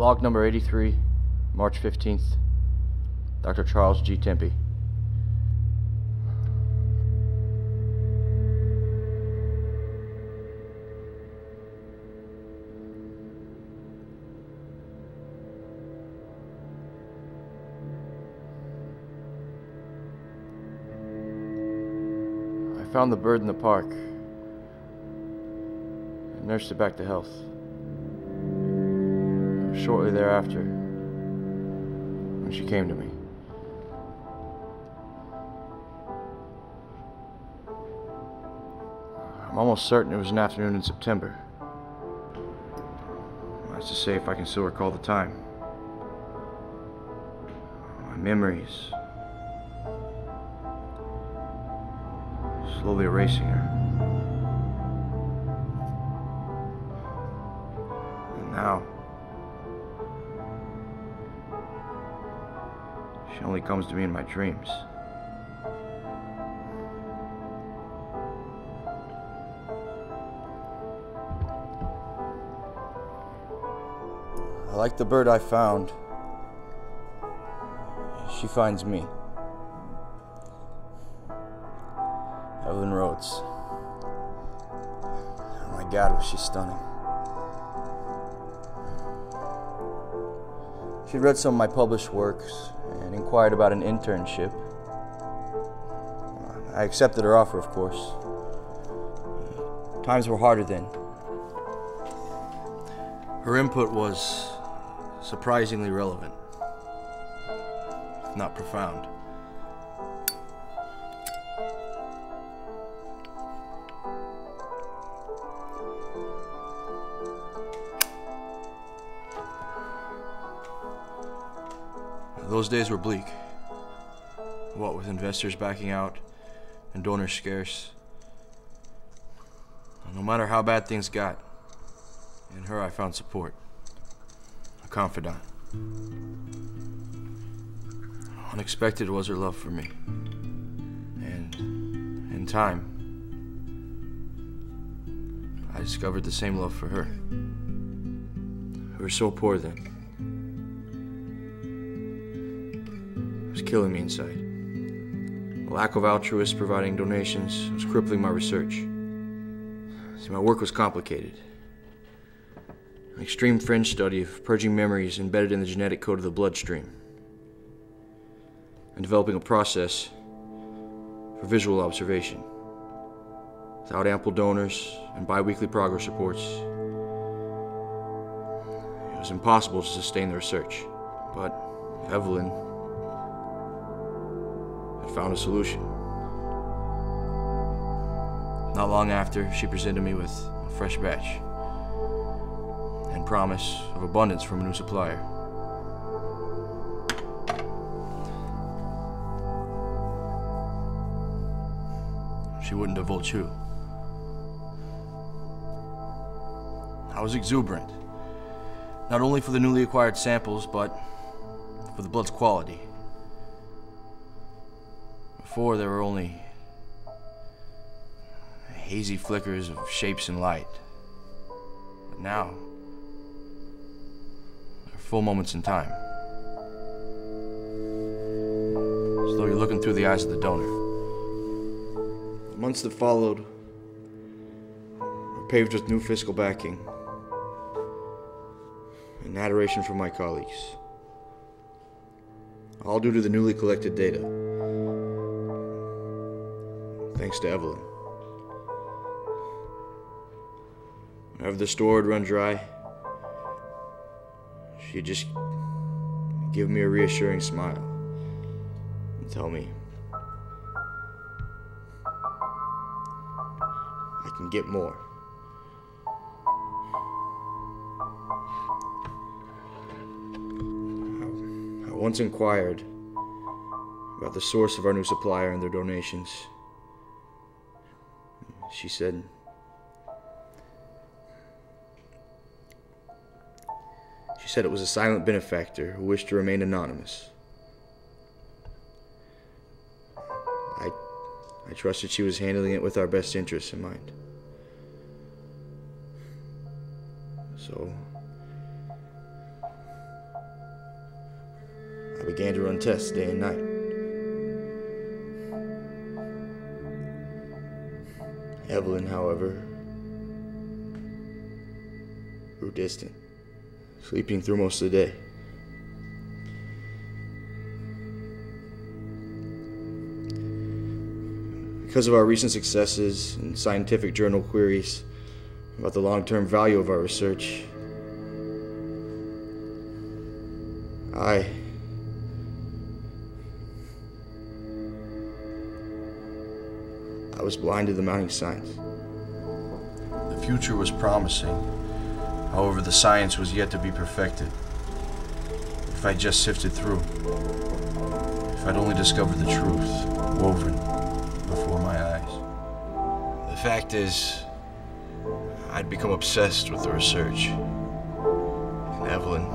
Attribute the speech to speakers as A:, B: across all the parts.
A: Log number 83, March 15th, Dr. Charles G. Tempe. I found the bird in the park and nursed it back to health. Shortly thereafter, when she came to me. I'm almost certain it was an afternoon in September. That's to say, if I can still recall the time. My memories slowly erasing her. And now, she only comes to me in my dreams. Like the bird I found, she finds me. Evelyn Rhodes. Oh my God, was she stunning. She'd read some of my published works and inquired about an internship. I accepted her offer, of course. Times were harder then. Her input was surprisingly relevant, if not profound. Those days were bleak. What with investors backing out and donors scarce. No matter how bad things got, in her I found support. A confidant. Unexpected was her love for me. And in time, I discovered the same love for her. We were so poor then. It was killing me inside. The lack of altruists providing donations was crippling my research. See, my work was complicated. An extreme fringe study of purging memories embedded in the genetic code of the bloodstream, and developing a process for visual observation. Without ample donors and bi-weekly progress reports, it was impossible to sustain the research. But Evelyn had found a solution. Not long after, she presented me with a fresh batch and promise of abundance from a new supplier. She wouldn't divulge who. I was exuberant, not only for the newly acquired samples, but for the blood's quality. Before, there were only hazy flickers of shapes and light. But now, there are full moments in time. As though you're looking through the eyes of the donor. The months that followed were paved with new fiscal backing and adoration from my colleagues. All due to the newly collected data. Thanks to Evelyn. Whenever the store would run dry, she'd just give me a reassuring smile and tell me I can get more. I once inquired about the source of our new supplier and their donations. She said, it was a silent benefactor who wished to remain anonymous. I trusted she was handling it with our best interests in mind. So, I began to run tests day and night. Evelyn, however, grew distant, sleeping through most of the day. Because of our recent successes and scientific journal queries about the long-term value of our research, I was blind to the mounting signs. The future was promising. However, the science was yet to be perfected. If I just sifted through, if I'd only discovered the truth woven before my eyes. The fact is, I'd become obsessed with the research. And Evelyn,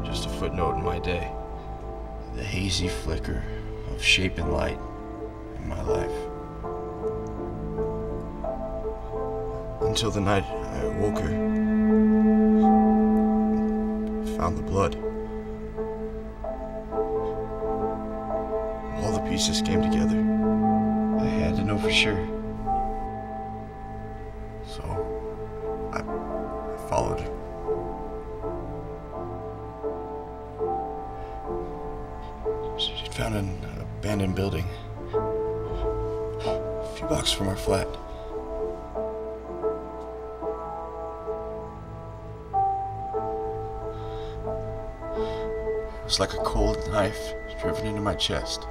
A: just a footnote in my day. The hazy flicker of shape and light in my life. Until the night I awoke her, found the blood. All the pieces came together. I had to know for sure. So, I followed her. She'd found an abandoned building a few blocks from our flat. It was like a cold knife driven into my chest.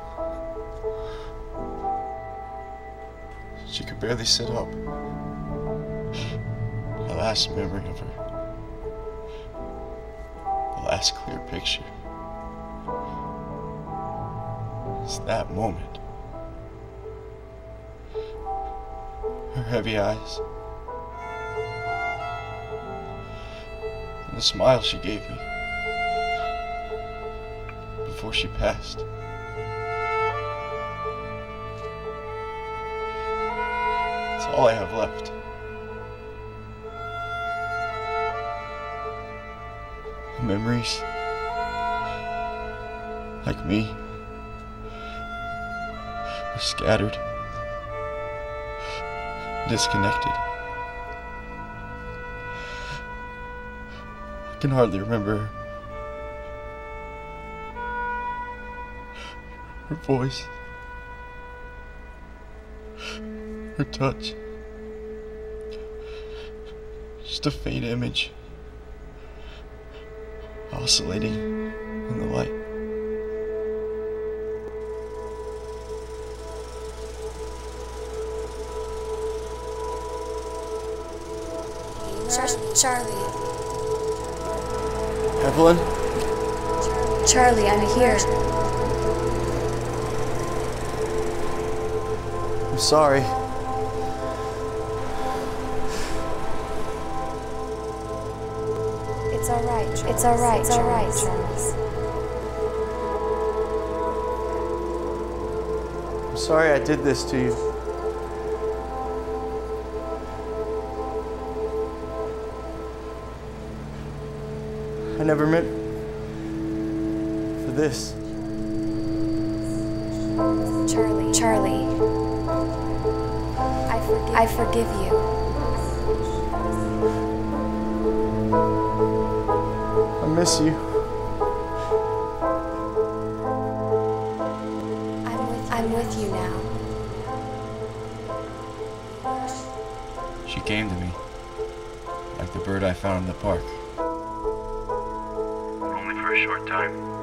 A: She could barely sit up. The last memory of her. The last clear picture. It's that moment. Her heavy eyes. And the smile she gave me before she passed. It's all I have left. The memories, like me, are scattered, disconnected. I can hardly remember her voice, her touch, just a faint image oscillating in the light.
B: Charlie.
A: Evelyn?
B: Charlie, I'm here.
A: I'm sorry.
B: It's all right. It's all right. It's all right, Charles.
A: I'm sorry I did this to you. I never meant for this.
B: Charlie. I forgive you.
A: I miss you.
B: I'm with you now.
A: She came to me, like the bird I found in the park. Only for a short time.